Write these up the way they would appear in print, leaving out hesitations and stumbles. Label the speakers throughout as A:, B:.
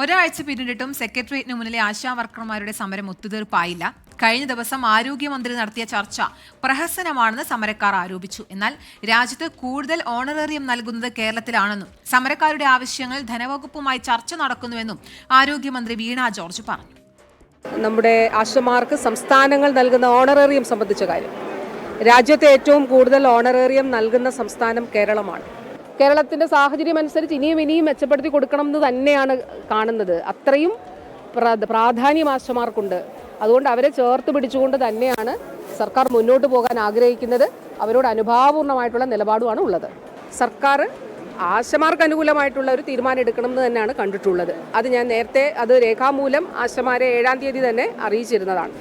A: ഒരാഴ്ച പിന്നിട്ടിട്ടും സെക്രട്ടേറിയറ്റിന് മുന്നിലെ ആശാ വർക്കർമാരുടെ സമരം ഒത്തുതീർപ്പായില്ല. കഴിഞ്ഞ ദിവസം ആരോഗ്യമന്ത്രി നടത്തിയ ചർച്ച പ്രഹസനമാണെന്ന് സമരക്കാർ ആരോപിച്ചു. എന്നാൽ രാജ്യത്ത് കൂടുതൽ ഓണറേറിയം നൽകുന്നത് കേരളത്തിലാണെന്നും സമരക്കാരുടെ ആവശ്യങ്ങൾ ധനവകുപ്പുമായി ചർച്ച നടക്കുന്നുവെന്നും ആരോഗ്യമന്ത്രി വീണ ജോർജ് പറഞ്ഞു.
B: നമ്മുടെ ആശമാർക്ക് സംസ്ഥാനങ്ങൾ നൽകുന്ന ഓണറേറിയം സംബന്ധിച്ച കാര്യം, രാജ്യത്തെ ഏറ്റവും കൂടുതൽ ഓണറേറിയം നൽകുന്ന സംസ്ഥാനം കേരളമാണ്. കേരളത്തിൻ്റെ സാഹചര്യം അനുസരിച്ച് ഇനിയും മെച്ചപ്പെടുത്തി കൊടുക്കണം എന്ന് തന്നെയാണ് കാണുന്നത്. അത്രയും പ്രാധാന്യം ആശമാർക്കുണ്ട്. അതുകൊണ്ട് അവരെ ചേർത്ത് പിടിച്ചുകൊണ്ട് തന്നെയാണ് സർക്കാർ മുന്നോട്ട് പോകാൻ ആഗ്രഹിക്കുന്നത്. അവരോട് അനുഭാവപൂർണ്ണമായിട്ടുള്ള നിലപാടുമാണ് ഉള്ളത്. സർക്കാർ ആശമാർക്ക് അനുകൂലമായിട്ടുള്ള ഒരു തീരുമാനം എടുക്കണം എന്ന് തന്നെയാണ് കണ്ടിട്ടുള്ളത്. അത് ഞാൻ നേരത്തെ രേഖാമൂലം ആശമാരെ 7-ാം തീയതി തന്നെ അറിയിച്ചിരുന്നതാണ്.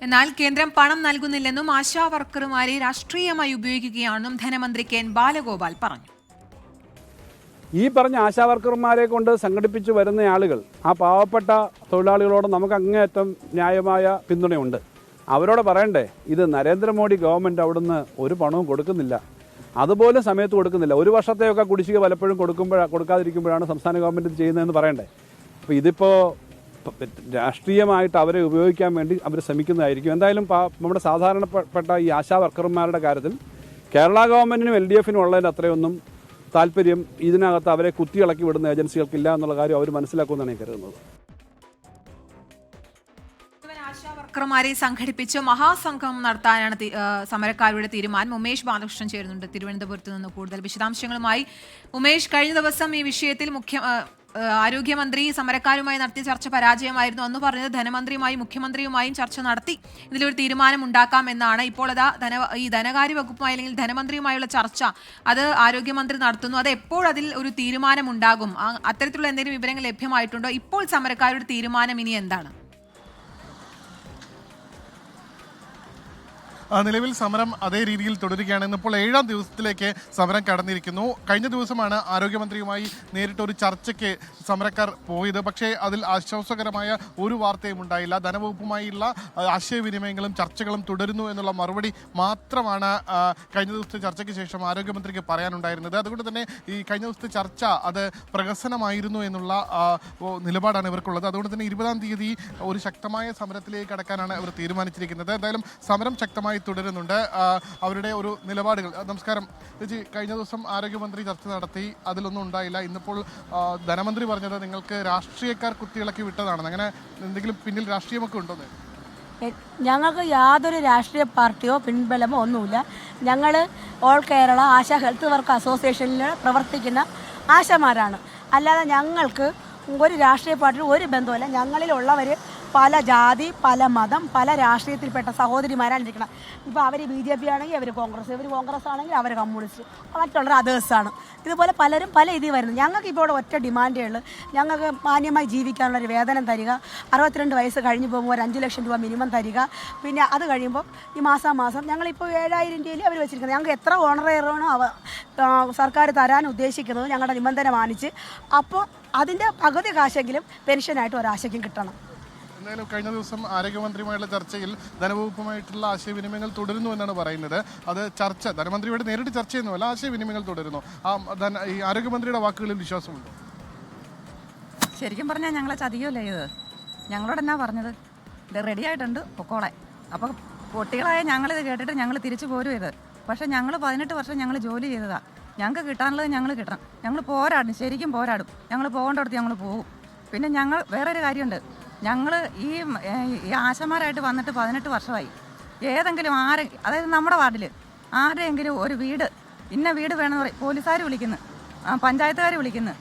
A: എന്നാൽ കേന്ദ്രം പണം നൽകുന്നില്ലെന്നും ആശാ വർക്കർമാരെ രാഷ്ട്രീയമായി ഉപയോഗിക്കുകയാണെന്നും ധനമന്ത്രി കെ ബാലഗോപാൽ പറഞ്ഞു.
C: ഈ പറഞ്ഞ ആശാ വർക്കർമാരെ കൊണ്ട് സംഘടിപ്പിച്ചു വരുന്ന ആളുകൾ, ആ പാവപ്പെട്ട തൊഴിലാളികളോട് നമുക്ക് അങ്ങേയറ്റം ന്യായമായ പിന്തുണയുണ്ട്. അവരോട് പറയണ്ടേ, ഇത് നരേന്ദ്രമോദി ഗവൺമെൻറ് അവിടുന്ന് ഒരു പണവും കൊടുക്കുന്നില്ല, അതുപോലും സമയത്ത് കൊടുക്കുന്നില്ല. ഒരു വർഷത്തെയൊക്കെ കുടിശ്ശിക പലപ്പോഴും കൊടുക്കാതിരിക്കുമ്പോഴാണ് സംസ്ഥാന ഗവൺമെൻറ് ചെയ്യുന്നതെന്ന് പറയണ്ടേ. അപ്പോൾ ഇതിപ്പോൾ രാഷ്ട്രീയമായിട്ട് അവരെ ഉപയോഗിക്കാൻ വേണ്ടി അവർ ശ്രമിക്കുന്നതായിരിക്കും. എന്തായാലും നമ്മുടെ സാധാരണപ്പെട്ട ഈ ആശാ വർക്കർമാരുടെ കാര്യത്തിൽ കേരള ഗവൺമെൻറ്റിനും LDFനും ഉള്ളതിൻ്റെ അത്രയൊന്നും താല്പര്യം ഇതിനകത്ത് അവരെ കുത്തിയിളക്കി വിടുന്ന ഏജൻസികൾക്കില്ല എന്നുള്ള കാര്യം അവർ മനസ്സിലാക്കുമെന്നാണ് ഞാൻ കരുതുന്നത്.
A: ആശാ വർക്കർമാരെ സംഘടിപ്പിച്ച് മഹാസംഗമം നടത്താനാണ് സമരക്കാരുടെ തീരുമാനം. ഉമേഷ് ബാലകൃഷ്ണൻ ചേരുന്നുണ്ട് തിരുവനന്തപുരത്ത് നിന്ന് കൂടുതൽ വിശദാംശങ്ങളുമായി. ഉമേഷ്, കഴിഞ്ഞ ദിവസം ഈ വിഷയത്തിൽ ആരോഗ്യമന്ത്രി സമരക്കാരുമായി നടത്തിയ ചർച്ച പരാജയമായിരുന്നു. അന്ന് പറഞ്ഞത് ധനമന്ത്രിയുമായും മുഖ്യമന്ത്രിയുമായും ചർച്ച നടത്തി ഇതിലൊരു തീരുമാനം ഉണ്ടാക്കാം എന്നാണ്. ഇപ്പോൾ അതാ ഈ ധനകാര്യ വകുപ്പുമായി അല്ലെങ്കിൽ ധനമന്ത്രിയുമായുള്ള ചർച്ച അത് ആരോഗ്യമന്ത്രി നടത്തുന്നു. അത് എപ്പോൾ അതിൽ ഒരു തീരുമാനം ഉണ്ടാകും? അത്തരത്തിലുള്ള എന്തെങ്കിലും വിവരങ്ങൾ ലഭ്യമായിട്ടുണ്ടോ? ഇപ്പോൾ സമരക്കാരുടെ തീരുമാനം ഇനി എന്താണ്?
D: നിലവിൽ സമരം അതേ രീതിയിൽ തുടരുകയാണ്. ഇന്നിപ്പോൾ 7-ാം ദിവസത്തിലേക്ക് സമരം കടന്നിരിക്കുന്നു. കഴിഞ്ഞ ദിവസമാണ് ആരോഗ്യമന്ത്രിയുമായി നേരിട്ടൊരു ചർച്ചയ്ക്ക് സമരക്കാർ പോയത്. പക്ഷേ അതിൽ ആശ്വാസകരമായ ഒരു വാർത്തയും ഉണ്ടായില്ല. ധനവകുപ്പുമായുള്ള ആശയവിനിമയങ്ങളും ചർച്ചകളും തുടരുന്നു എന്നുള്ള മറുപടി മാത്രമാണ് കഴിഞ്ഞ ദിവസത്തെ ചർച്ചയ്ക്ക് ശേഷം ആരോഗ്യമന്ത്രിക്ക് പറയാനുണ്ടായിരുന്നത്. അതുകൊണ്ട് തന്നെ ഈ കഴിഞ്ഞ ദിവസത്തെ ചർച്ച അത് പ്രഹസനമായിരുന്നു എന്നുള്ള നിലപാടാണ് ഇവർക്കുള്ളത്. അതുകൊണ്ട് തന്നെ 20-ാം തീയതി ഒരു ശക്തമായ സമരത്തിലേക്ക് കടക്കാനാണ് ഇവർ തീരുമാനിച്ചിരിക്കുന്നത്. എന്തായാലും സമരം ശക്തമായി തുടരുന്നുണ്ട്. അവരുടെ ഒരു നിലപാടുകൾ. നമസ്കാരം ചേച്ചി, കഴിഞ്ഞ ദിവസം ആരോഗ്യമന്ത്രി ചർച്ച നടത്തി, അതിലൊന്നും ഉണ്ടായില്ല. ഇന്നിപ്പോൾ ധനമന്ത്രി പറഞ്ഞത് നിങ്ങൾക്ക് രാഷ്ട്രീയക്കാർ കുത്തിയിളക്കി വിട്ടതാണെന്ന്. അങ്ങനെ എന്തെങ്കിലും പിന്നിൽ രാഷ്ട്രീയമൊക്കെ ഉണ്ടോന്ന്?
E: ഞങ്ങൾക്ക് യാതൊരു രാഷ്ട്രീയ പാർട്ടിയോ പിൻബലമോ ഒന്നുമില്ല. ഞങ്ങൾ all Kerala Asha health work അസോസിയേഷനിൽ പ്രവർത്തിക്കുന്ന ആശമാരാണ്. അല്ലാതെ ഞങ്ങൾക്ക് ഒരു രാഷ്ട്രീയ പാർട്ടിയും ഒരു ബന്ധവുമില്ല. ഞങ്ങളിലുള്ളവർ പല ജാതി, പല മതം, പല രാഷ്ട്രീയത്തിൽപ്പെട്ട സഹോദരിമാരാണ് ഇരിക്കണം. ഇപ്പോൾ അവർ BJP ആണെങ്കിൽ അവർ കോൺഗ്രസ്, ഇവർ കോൺഗ്രസ് ആണെങ്കിൽ അവർ കമ്മ്യൂണിസ്റ്റ്, മറ്റുള്ള അതേഴ്സാണ്. ഇതുപോലെ പലരും പല ഇതിൽ വരുന്നു. ഞങ്ങൾക്ക് ഇപ്പോൾ ഇവിടെ ഒറ്റ ഡിമാൻഡേ ഉള്ളൂ. ഞങ്ങൾക്ക് മാന്യമായി ജീവിക്കാനുള്ളൊരു വേതനം തരിക. 62 വയസ്സ് കഴിഞ്ഞ് പോകുമ്പോൾ ഒരു 5 ലക്ഷം രൂപ മിനിമം തരിക. പിന്നെ അത് കഴിയുമ്പോൾ ഈ മാസം ഞങ്ങളിപ്പോൾ 7,000 രൂപയിൽ അവർ വെച്ചിരിക്കുന്നത്. ഞങ്ങൾക്ക് എത്ര ഓണറേറിയമാണ് സർക്കാർ തരാൻ ഉദ്ദേശിക്കുന്നത് ഞങ്ങളുടെ നിബന്ധന മാനിച്ച്. അപ്പോൾ അതിൻ്റെ പകുതി കാശെങ്കിലും പെൻഷനായിട്ട് ഒരാശയ്ക്കും കിട്ടണം.
D: എന്തായാലും കഴിഞ്ഞ ദിവസം ആരോഗ്യമന്ത്രിയുമായുള്ള ചർച്ചയിൽ ധനവകുപ്പുമായിട്ടുള്ള ആശയവിനിമയങ്ങൾ തുടരുന്നു എന്നാണ് പറയുന്നത്. അത് ചർച്ച ധനമന്ത്രിയോട് നേരിട്ട് ചർച്ച ചെയ്യുന്നതല്ല, ആശയവിനിമയങ്ങൾ തുടരുന്നു. ഈ ആരോഗ്യമന്ത്രിയുടെ വാക്കുകളിൽ വിശ്വാസമുണ്ടോ?
F: ശരിക്കും പറഞ്ഞാൽ ഞങ്ങളെ ചതിയല്ലേ ഇത്. ഞങ്ങളോട് എന്നാ പറഞ്ഞത്, ഇത് റെഡി ആയിട്ടുണ്ട് പൊക്കോളെ. അപ്പോൾ കുട്ടികളായ ഞങ്ങളിത് കേട്ടിട്ട് ഞങ്ങൾ തിരിച്ചു പോരും ഇത്. പക്ഷേ ഞങ്ങൾ 18 വർഷം ഞങ്ങൾ ജോലി ചെയ്തതാണ്. ഞങ്ങൾക്ക് കിട്ടാനുള്ളത് ഞങ്ങൾ കിട്ടണം. ഞങ്ങൾ പോരാടും, ശരിക്കും പോരാടും. ഞങ്ങൾ പോകേണ്ടടുത്ത് ഞങ്ങൾ പോകും. പിന്നെ ഞങ്ങൾ വേറൊരു കാര്യമുണ്ട്, ഞങ്ങൾ ഈ ആശമാരായിട്ട് വന്നിട്ട് 18 വർഷമായി. ഏതെങ്കിലും അതായത് നമ്മുടെ വാർഡിൽ ആരെങ്കിലും ഒരു വീട്, ഇന്ന വീട് വേണമെന്ന് പറയും, പോലീസുകാർ വിളിക്കുന്നു, പഞ്ചായത്തുകാർ വിളിക്കുന്നു,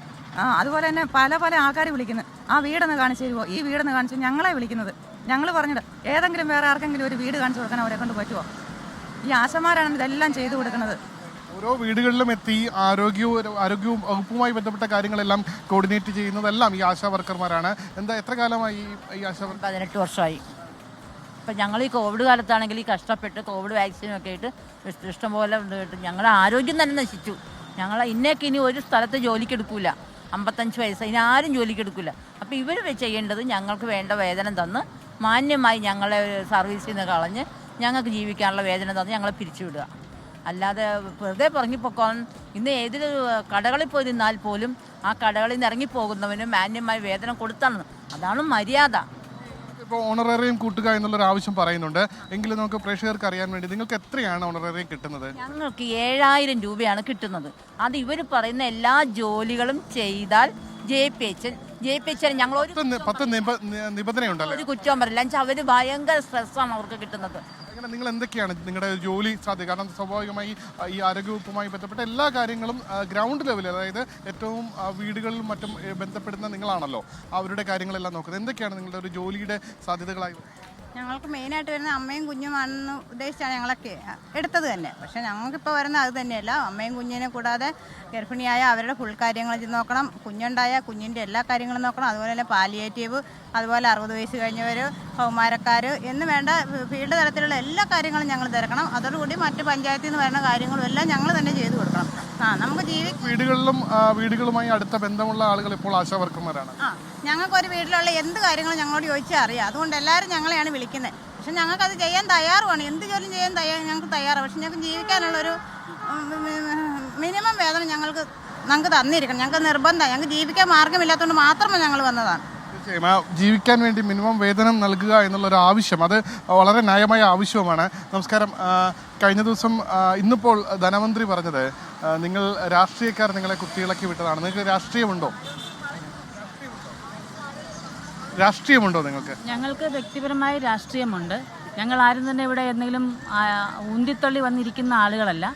F: അതുപോലെ തന്നെ പല ആൾക്കാർ വിളിക്കുന്നു. ആ വീടൊന്ന് കാണിച്ചു തരുമോ, ഈ വീടൊന്ന് കാണിച്ചു, ഞങ്ങളെ വിളിക്കുന്നത്. ഞങ്ങൾ പറഞ്ഞിട്ട് ഏതെങ്കിലും വേറെ ആർക്കെങ്കിലും ഒരു വീട് കാണിച്ചു കൊടുക്കാൻ അവരെ കൊണ്ട് പറ്റുമോ? ഈ ആശമാരാണ് ഇതെല്ലാം ചെയ്തു കൊടുക്കുന്നത്.
D: ഓരോ വീടുകളിലും എത്തി ആരോഗ്യ വകുപ്പുമായി ബന്ധപ്പെട്ട കാര്യങ്ങളെല്ലാം കോർഡിനേറ്റ് ചെയ്യുന്നതെല്ലാം ഈ ആശാ വർക്കർമാരാണ്. എത്ര കാലമായി ഈ ആശാ വർക്കർ?
G: 18 വർഷമായി. ഇപ്പം ഞങ്ങൾ ഈ കോവിഡ് കാലത്താണെങ്കിൽ ഈ കഷ്ടപ്പെട്ട് കോവിഡ് വാക്സിനൊക്കെ ആയിട്ട് ഇഷ്ടംപോലെ ഞങ്ങളുടെ ആരോഗ്യം തന്നെ നശിച്ചു. ഇന്നേക്ക് ഇനി ഒരു സ്ഥലത്ത് ജോലിക്കെടുക്കില്ല. 55 വയസ്സ് ഇനി ആരും ജോലിക്കെടുക്കില്ല. അപ്പോൾ ഇവർ ചെയ്യേണ്ടത് ഞങ്ങൾക്ക് വേണ്ട വേതനം തന്ന് മാന്യമായി ഞങ്ങളെ സർവീസിൽ നിന്ന് കളഞ്ഞ് ഞങ്ങൾക്ക് ജീവിക്കാനുള്ള വേതനം തന്ന് ഞങ്ങളെ പിരിച്ചുവിടുക. അല്ലാതെ വെറുതെ പറഞ്ഞിപ്പോക്കാൻ ഇന്ന് ഏതൊരു കടകളിൽ പോയി നിന്നാൽ പോലും ആ കടകളിൽ നിന്ന് ഇറങ്ങിപ്പോകുന്നവന് മാന്യമായ വേതനം കൊടുത്താണ്. അതാണ് മര്യാദ.
D: ഇപ്പോൾ ഓണറേറിയം കൂട്ടുക എന്നുള്ളൊരു ആവശ്യം പറയുന്നുണ്ട്. എങ്കിലും നമുക്ക് പ്രേക്ഷകർക്ക് അറിയാൻ വേണ്ടി നിങ്ങൾക്ക് എത്രയാണ് ഓണറേറിയം കിട്ടുന്നത്?
G: ഞങ്ങൾക്ക് 7000 രൂപയാണ് കിട്ടുന്നത്. അത് ഇവർ പറയുന്ന എല്ലാ ജോലികളും ചെയ്താൽ ജയിപ്പിച്ചാൽ ഞങ്ങൾ
D: പത്ത് നിബന്ധനയുണ്ടല്ലോ.
G: ഒരു കുറ്റവും പറയില്ല. എന്നുവെച്ചാൽ അവർ ഭയങ്കര സ്ട്രെസ്സാണ് അവർക്ക് കിട്ടുന്നത്.
D: അങ്ങനെ നിങ്ങൾ എന്തൊക്കെയാണ് നിങ്ങളുടെ ജോലി സാധ്യത? കാരണം സ്വാഭാവികമായി ഈ ആരോഗ്യവകുപ്പുമായി ബന്ധപ്പെട്ട എല്ലാ കാര്യങ്ങളും ഗ്രൗണ്ട് ലെവലിൽ, അതായത് ഏറ്റവും വീടുകളിലും മറ്റും ബന്ധപ്പെടുന്ന നിങ്ങളാണല്ലോ അവരുടെ കാര്യങ്ങളെല്ലാം നോക്കുന്നത്. എന്തൊക്കെയാണ് നിങ്ങളുടെ ഒരു ജോലിയുടെ സാധ്യതകളായി?
H: ഞങ്ങൾക്ക് മെയിനായിട്ട് വരുന്ന അമ്മയും കുഞ്ഞുമാണെന്ന് ഉദ്ദേശിച്ചാണ് ഞങ്ങളൊക്കെ എടുത്തത് തന്നെ. പക്ഷേ ഞങ്ങൾക്കിപ്പോൾ വരുന്ന അത് തന്നെയല്ല. അമ്മയും കുഞ്ഞിനെ കൂടാതെ ഗർഭിണിയായ അവരുടെ ഫുൾ കാര്യങ്ങൾ നോക്കണം, കുഞ്ഞുണ്ടായ കുഞ്ഞിൻ്റെ എല്ലാ കാര്യങ്ങളും നോക്കണം, അതുപോലെ തന്നെ പാലിയേറ്റീവ്, അതുപോലെ 60 വയസ്സ് കഴിഞ്ഞവർ, കൗമാരക്കാർ എന്ന് വേണ്ട ഫീൽഡ് തലത്തിലുള്ള എല്ലാ കാര്യങ്ങളും ഞങ്ങൾ തിരക്കണം. അതോടുകൂടി മറ്റ് പഞ്ചായത്തിൽ നിന്ന് വരുന്ന കാര്യങ്ങളും എല്ലാം ഞങ്ങൾ തന്നെ ചെയ്തു കൊടുക്കണം. നമുക്ക്
D: വീടുകളുമായി അടുത്ത ബന്ധമുള്ള ആളുകൾ ഇപ്പോൾ ആശാവർക്കർമാരാണ്.
H: ഞങ്ങൾക്കൊരു വീട്ടിലുള്ള എന്ത് കാര്യങ്ങളും ഞങ്ങളോട് ചോദിച്ചാൽ അറിയാം. അതുകൊണ്ട് എല്ലാവരും ഞങ്ങളെയാണ് വിളിക്കുന്നത്. പക്ഷെ ഞങ്ങൾക്കത് ചെയ്യാൻ തയ്യാറുമാണ്. എന്ത് ജോലിയും ചെയ്യാൻ ഞങ്ങൾക്ക് തയ്യാറാണ്. പക്ഷെ ഞങ്ങൾക്ക് ജീവിക്കാനുള്ളൊരു മിനിമം വേതനം ഞങ്ങൾക്ക് തന്നിരിക്കണം. ഞങ്ങൾക്ക് നിർബന്ധമാണ്. ഞങ്ങൾക്ക് ജീവിക്കാൻ മാർഗമില്ലാത്തതുകൊണ്ട് മാത്രമേ ഞങ്ങൾ വന്നതാണ്.
D: ജീവിക്കാൻ വേണ്ടി മിനിമം വേതനം നൽകുക എന്നുള്ളൊരു ആവശ്യം, അത് വളരെ ന്യായമായ ആവശ്യവുമാണ്. നമസ്കാരം. കഴിഞ്ഞ ദിവസം ഇന്നിപ്പോൾ ധനമന്ത്രി പറഞ്ഞത് നിങ്ങൾ രാഷ്ട്രീയക്കാർ നിങ്ങളെ കുത്തിയിളക്കി വിട്ടതാണ്. നിങ്ങൾക്ക് രാഷ്ട്രീയമുണ്ടോ നിങ്ങൾക്ക്?
I: ഞങ്ങൾക്ക് വ്യക്തിപരമായ രാഷ്ട്രീയമുണ്ട്. ഞങ്ങൾ ആരും തന്നെ ഇവിടെ എന്തെങ്കിലും ഉന്തിത്തള്ളി വന്നിരിക്കുന്ന ആളുകളല്ല.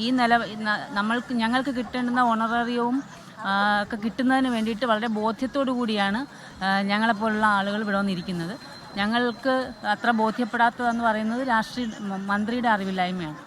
I: ഈ ഞങ്ങൾക്ക് കിട്ടേണ്ടുന്ന ഓണറേറിയവും ഒക്കെ കിട്ടുന്നതിന് വേണ്ടിയിട്ട് വളരെ ബോധ്യത്തോടു കൂടിയാണ് ഞങ്ങളെപ്പോലുള്ള ആളുകൾ ഇവിടെ വന്നിരിക്കുന്നത്. ഞങ്ങൾക്ക് അത്ര ബോധ്യപ്പെടാത്തതെന്ന് പറയുന്നത് മന്ത്രിയുടെ അറിവില്ലായ്മയാണ്.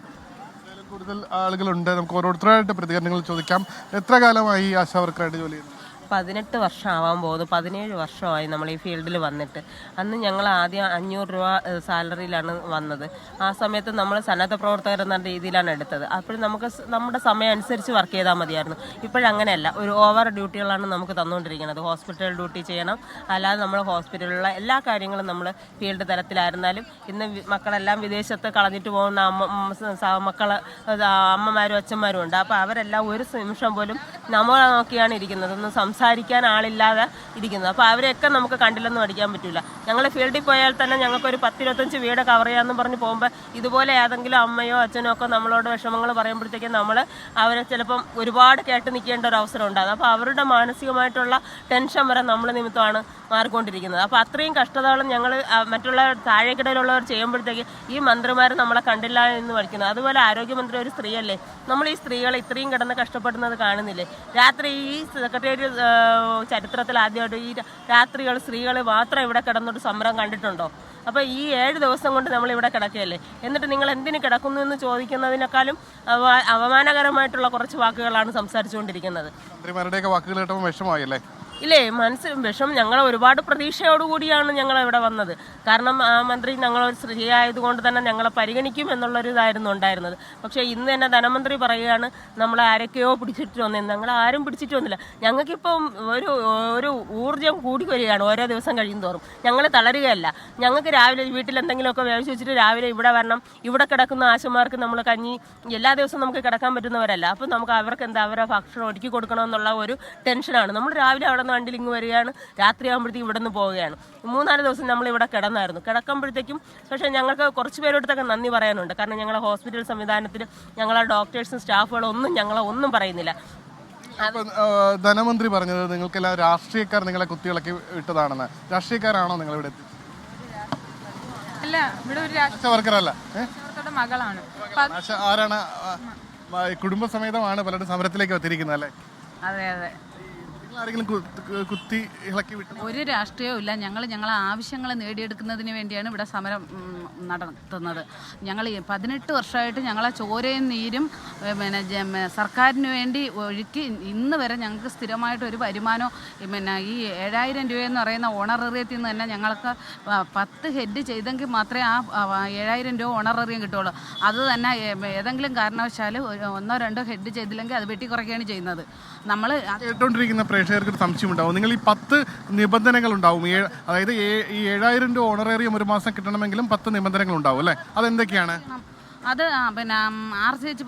D: കൂടുതൽ ആളുകളുണ്ട്. നമുക്ക് ഓരോരുത്തരായിട്ട് പ്രതികരണങ്ങൾ ചോദിക്കാം. എത്ര കാലമായി ആശാവർക്കറായിട്ട് ജോലി ചെയ്യുന്നത്?
J: 18 വർഷം ആവാൻ പോകുന്നു. 17 വർഷമായി നമ്മൾ ഈ ഫീൽഡിൽ വന്നിട്ട്. അന്ന് ഞങ്ങൾ ആദ്യം 500 രൂപ സാലറിയിലാണ് വന്നത്. ആ സമയത്ത് നമ്മൾ സന്നദ്ധ പ്രവർത്തകർ എന്ന രീതിയിലാണ് എടുത്തത്. അപ്പോൾ നമുക്ക് നമ്മുടെ സമയം അനുസരിച്ച് വർക്ക് ചെയ്താൽ മതിയായിരുന്നു. ഇപ്പോഴങ്ങനെയല്ല. ഒരു ഓവർ ഡ്യൂട്ടികളാണ് നമുക്ക് തന്നുകൊണ്ടിരിക്കുന്നത്. ഹോസ്പിറ്റൽ ഡ്യൂട്ടി ചെയ്യണം, അല്ലാതെ നമ്മൾ ഹോസ്പിറ്റലിലുള്ള എല്ലാ കാര്യങ്ങളും നമ്മൾ ഫീൽഡ് തലത്തിലായിരുന്നാലും ഇന്ന് മക്കളെല്ലാം വിദേശത്ത് കളഞ്ഞിട്ട് പോകുന്ന അമ്മമാരും അച്ഛന്മാരും ഉണ്ട്. അപ്പോൾ അവരെല്ലാം ഒരു നിമിഷം പോലും നമ്മളെ നോക്കിയാണ് ഇരിക്കുന്നത്. സംസാരിക്കാൻ ആളില്ലാതെ ഇരിക്കുന്നത്. അപ്പോൾ അവരെയൊക്കെ നമുക്ക് കണ്ടില്ലെന്ന് പഠിക്കാൻ പറ്റില്ല. ഞങ്ങൾ ഫീൽഡിൽ പോയാൽ തന്നെ ഞങ്ങൾക്കൊരു 10-25 വീട് കവർ ചെയ്യാമെന്ന് പറഞ്ഞ് പോകുമ്പോൾ ഇതുപോലെ ഏതെങ്കിലും അമ്മയോ അച്ഛനോ ഒക്കെ നമ്മളോട് വിഷമങ്ങൾ പറയുമ്പോഴത്തേക്കും നമ്മൾ അവരെ ചിലപ്പം ഒരുപാട് കേട്ട് നിൽക്കേണ്ട ഒരു അവസരം ഉണ്ടാകും. അപ്പോൾ അവരുടെ മാനസികമായിട്ടുള്ള ടെൻഷൻ വരെ നമ്മൾ നിമിത്തമാണ് മാറിക്കൊണ്ടിരിക്കുന്നത്. അപ്പോൾ അത്രയും കഷ്ടതകളും ഞങ്ങൾ മറ്റുള്ള താഴേക്കിടയിലുള്ളവർ ചെയ്യുമ്പോഴത്തേക്ക് ഈ മന്ത്രിമാർ നമ്മളെ കണ്ടില്ല എന്ന് പഠിക്കുന്നത്. അതുപോലെ ആരോഗ്യമന്ത്രി ഒരു സ്ത്രീയല്ലേ. നമ്മൾ ഈ സ്ത്രീകളെ ഇത്രയും കിടന്ന് കഷ്ടപ്പെടുന്നത് കാണുന്നില്ലേ? രാത്രി ഈ സെക്രട്ടേറിയറ്റ് ചരിത്രത്തിൽ ആദ്യമായിട്ട് ഈ രാത്രികൾ സ്ത്രീകൾ മാത്രം ഇവിടെ കിടന്നൊരു സമരം കണ്ടിട്ടുണ്ടോ? അപ്പോൾ ഈ 7 ദിവസം കൊണ്ട് നമ്മളിവിടെ കിടക്കുകയല്ലേ. എന്നിട്ട് നിങ്ങൾ എന്തിന് കിടക്കുന്നു എന്ന് ചോദിക്കുന്നതിനേക്കാളും അവമാനകരമായിട്ടുള്ള കുറച്ച് വാക്കുകളാണ് സംസാരിച്ചുകൊണ്ടിരിക്കുന്നത്.
D: മന്ത്രിമാരുടെയൊക്കെ വാക്കുകൾ കേട്ടപ്പോൾ വിഷമമായല്ലേ?
J: ഇല്ലേ, വിഷം. ഞങ്ങൾ ഒരുപാട് പ്രതീക്ഷയോടുകൂടിയാണ് ഞങ്ങൾ ഇവിടെ വന്നത്. കാരണം ആ മന്ത്രി ഞങ്ങളൊരു സ്ത്രീ ആയതുകൊണ്ട് തന്നെ ഞങ്ങളെ പരിഗണിക്കും എന്നുള്ളൊരു ഇതായിരുന്നു ഉണ്ടായിരുന്നത്. പക്ഷേ ഇന്ന് തന്നെ ധനമന്ത്രി പറയുകയാണ് നമ്മളെ ആരൊക്കെയോ പിടിച്ചിട്ട് വന്നത്. ഞങ്ങളാരും പിടിച്ചിട്ട് വന്നില്ല. ഞങ്ങൾക്കിപ്പം ഒരു ഊർജ്ജം കൂടി വരികയാണ് ഓരോ ദിവസം കഴിയുന്തോറും. ഞങ്ങൾ തളരുകയല്ല. ഞങ്ങൾക്ക് രാവിലെ വീട്ടിൽ എന്തെങ്കിലുമൊക്കെ വേവിച്ച് വെച്ചിട്ട് രാവിലെ ഇവിടെ വരണം. ഇവിടെ കിടക്കുന്ന ആശമാർക്ക് നമ്മൾ കഞ്ഞി എല്ലാ ദിവസവും നമുക്ക് കിടക്കാൻ പറ്റുന്നവരല്ല. അപ്പം നമുക്ക് അവർക്ക് അവരെ ഭക്ഷണം ഒരുക്കി കൊടുക്കണമെന്നുള്ള ഒരു ടെൻഷനാണ്. നമ്മൾ രാവിലെ അവിടെ വണ്ടിയിൽ ഇങ്ങ് വരികയാണ്, രാത്രിയാകുമ്പോഴത്തേക്കും ഇവിടെ നിന്ന് പോവുകയാണ്. 3-4 ദിവസം നമ്മളിവിടെ കിടന്നായിരുന്നു. കിടക്കുമ്പോഴത്തേക്കും പക്ഷേ ഞങ്ങൾക്ക് കുറച്ച് പേരോടത്തൊക്കെ നന്ദി പറയാനുണ്ട്. കാരണം ഞങ്ങളെ ഹോസ്പിറ്റൽ സംവിധാനത്തിൽ ഞങ്ങളെ ഡോക്ടേഴ്സും സ്റ്റാഫുകളും ഒന്നും പറയുന്നില്ല.
D: ധനമന്ത്രി പറഞ്ഞത് നിങ്ങൾക്കെല്ലാം രാഷ്ട്രീയക്കാർ നിങ്ങളെ കുത്തിയിളക്കി വിട്ടതാണെന്ന്. രാഷ്ട്രീയക്കാരാണോ നിങ്ങളിവിടെ?
K: അല്ല, ഇവിടെ ഒരു
D: ആശാവർക്കറല്ല,
K: മകളാണ്.
D: ആരാണ്? കുടുംബസമേതമാണ് പലരും സമരത്തിലേക്ക് എത്തിയിരിക്കുന്നത് അല്ലേ?
K: അതെ അതെ.
D: കുത്തി ഇളക്കി വിട്ടു?
K: ഒരു രാഷ്ട്രീയവും ഇല്ല. ഞങ്ങളെ ആവശ്യങ്ങൾ നേടിയെടുക്കുന്നതിന് വേണ്ടിയാണ് ഇവിടെ സമരം നടത്തുന്നത്. ഞങ്ങൾ 18 വർഷമായിട്ട് ഞങ്ങളെ ചോരയും നീരും സർക്കാരിന് വേണ്ടി ഒഴുക്കി ഇന്ന് വരെ ഞങ്ങൾക്ക് സ്ഥിരമായിട്ട് ഒരു വരുമാനം ഈ 7000 രൂപയെന്ന് പറയുന്ന ഓണറേറിയത്തിൽ നിന്ന് തന്നെ ഞങ്ങൾക്ക് 10 ഹെഡ് ചെയ്തെങ്കിൽ മാത്രമേ ആ 7000 രൂപ ഓണറേറിയം കിട്ടുള്ളൂ. അത് തന്നെ ഏതെങ്കിലും കാരണവശാൽ 1-2 ഹെഡ് ചെയ്തില്ലെങ്കിൽ അത് വെട്ടിക്കുറയ്ക്കുകയാണ് ചെയ്യുന്നത്. നമ്മൾ
D: കേട്ടോണ്ടിരിക്കുന്ന പ്രേക്ഷകർക്ക് സംശയം ഉണ്ടാവും. നിങ്ങൾ ഈ 10 നിബന്ധനകൾ ഉണ്ടാവും. അതായത് ഈ 7000 രൂപ ഓണറേറിയം ഒരു മാസം കിട്ടണമെങ്കിലും 10 നിബന്ധനകൾ ഉണ്ടാവും അല്ലേ? അതെന്തൊക്കെയാണ്?
K: അത് പിന്നെ RCH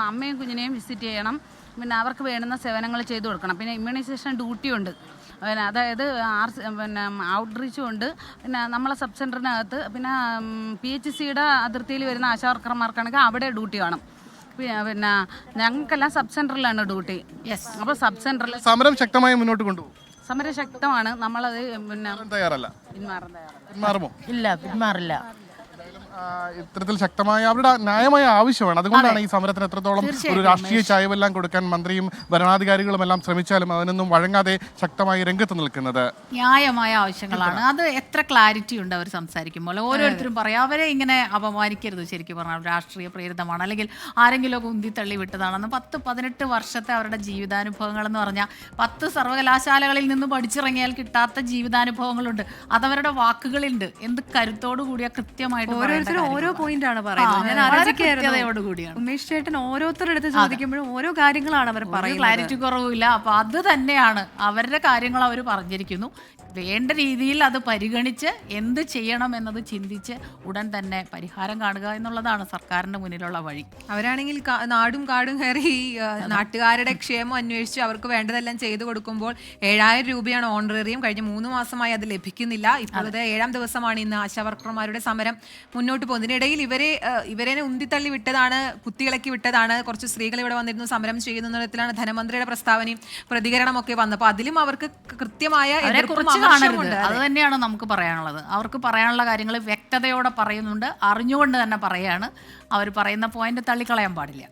K: അമ്മയും കുഞ്ഞിനെയും വിസിറ്റ് ചെയ്യണം. പിന്നെ അവർക്ക് വേണ്ടുന്ന സേവനങ്ങൾ ചെയ്തു കൊടുക്കണം. പിന്നെ ഇമ്മ്യൂണൈസേഷൻ ഡ്യൂട്ടി ഉണ്ട്. പിന്നെ അതായത് പിന്നെ ഔട്ട്റീച്ചും ഉണ്ട്. പിന്നെ നമ്മളെ സബ് സെൻറ്ററിനകത്ത് പിന്നെ PHCയുടെ അതിർത്തിയിൽ വരുന്ന ആശാവർക്കർമാർക്കാണെങ്കിൽ അവിടെ ഡ്യൂട്ടി വേണം. പിന്നെ ഞങ്ങൾക്കെല്ലാം സബ് സെൻറ്ററിലാണ് ഡ്യൂട്ടി. അപ്പോൾ സബ് സെൻറ്ററിൽ
D: സമരം ശക്തമായി മുന്നോട്ട് കൊണ്ടുപോകും.
K: സമരം ശക്തമാണ്. നമ്മളത് പിന്നെ
D: തയ്യാറല്ല.
K: പിന്മാറാൻ തയ്യാറല്ല.
D: പിന്മാറുമോ?
G: ഇല്ല, പിന്മാറില്ല.
D: ഇത്തരത്തിൽ ശക്തമായ അവരുടെ ന്യായമായ ആവശ്യമാണ്. അതുകൊണ്ടാണ് ഈ സമരത്തിന് എത്രത്തോളം ഒരു രാഷ്ട്രീയ ചായവെല്ലാം കൊടുക്കാൻ മന്ത്രിയും ഭരണാധികാരികളും എല്ലാം ശ്രമിച്ചാലും അതിനൊന്നും വഴങ്ങാതെ ശക്തമായി രംഗത്ത് നിൽക്കുന്നത്.
L: ന്യായമായ ആവശ്യങ്ങളാണ്. അത് എത്ര ക്ലാരിറ്റി ഉണ്ട് അവർ സംസാരിക്കുമ്പോൾ. ഓരോരുത്തരും പറയും അവരെ ഇങ്ങനെ അപമാനിക്കരുത്. ശരിക്കും പറഞ്ഞാൽ രാഷ്ട്രീയ പ്രേരിതമാണ്, അല്ലെങ്കിൽ ആരെങ്കിലും ഉന്തിത്തള്ളി വിട്ടതാണെന്ന്. 10-18 വർഷത്തെ അവരുടെ ജീവിതാനുഭവങ്ങൾ എന്ന് പറഞ്ഞാൽ 10 സർവകലാശാലകളിൽ നിന്ന് പഠിച്ചിറങ്ങിയാൽ കിട്ടാത്ത ജീവിതാനുഭവങ്ങളുണ്ട്. അതവരുടെ വാക്കുകളുണ്ട്. എന്ത് കരുത്തോടു കൂടിയ കൃത്യമായിട്ട്
M: ഓരോ പോയിന്റ് ആണ് പറയുന്നത്. ഞാൻ ആലോചിക്കുകയായിരുന്നു, ഉമേഷ് ചേട്ടൻ ഓരോരുത്തരുടെ അടുത്ത് ചോദിക്കുമ്പോഴും ഓരോ കാര്യങ്ങളാണ് അവർ പറയുന്നത്.
L: ക്ലാരിറ്റി കുറവില്ല. അപ്പൊ അത് തന്നെയാണ് അവരുടെ കാര്യങ്ങൾ അവർ പറഞ്ഞിരിക്കുന്നു. വേണ്ട രീതിയിൽ അത് പരിഗണിച്ച് എന്ത് ചെയ്യണം എന്നത് ചിന്തിച്ച് ഉടൻ തന്നെ പരിഹാരം കാണുക എന്നുള്ളതാണ് സർക്കാരിന്റെ മുന്നിലുള്ള വഴി.
A: അവരാണെങ്കിൽ നാടും കാടും കയറി നാട്ടുകാരുടെ ക്ഷേമം അന്വേഷിച്ച് അവർക്ക് വേണ്ടതെല്ലാം ചെയ്തു കൊടുക്കുമ്പോൾ 7000 രൂപയാണ് ഓണറേറിയം. കഴിഞ്ഞ 3 മാസമായി അത് ലഭിക്കുന്നില്ല. ഇപ്പോഴത്തെ 7ാം ദിവസമാണ് ഇന്ന് ആശാവർക്കർമാരുടെ സമരം മുന്നോട്ട് പോകുന്നത്. ഇതിനിടയിൽ ഇവരെ ഉന്തിത്തള്ളി വിട്ടതാണ്, കുത്തിയിളക്കി വിട്ടതാണ്. കുറച്ച് സ്ത്രീകൾ ഇവിടെ വന്നിരുന്നു സമരം ചെയ്യുന്ന തരത്തിലാണ് ധനമന്ത്രിയുടെ പ്രസ്താവനയും പ്രതികരണമൊക്കെ വന്നപ്പോൾ അതിലും അവർക്ക് കൃത്യമായ
L: കാണരുത്. അത് തന്നെയാണ് നമുക്ക് പറയാനുള്ളത്. അവർക്ക് പറയാനുള്ള കാര്യങ്ങൾ വ്യക്തതയോടെ പറയുന്നുണ്ട്. അറിഞ്ഞുകൊണ്ട് തന്നെ പറയാണ്. അവർ പറയുന്ന പോയിന്റ് തള്ളിക്കളയാൻ പാടില്ല.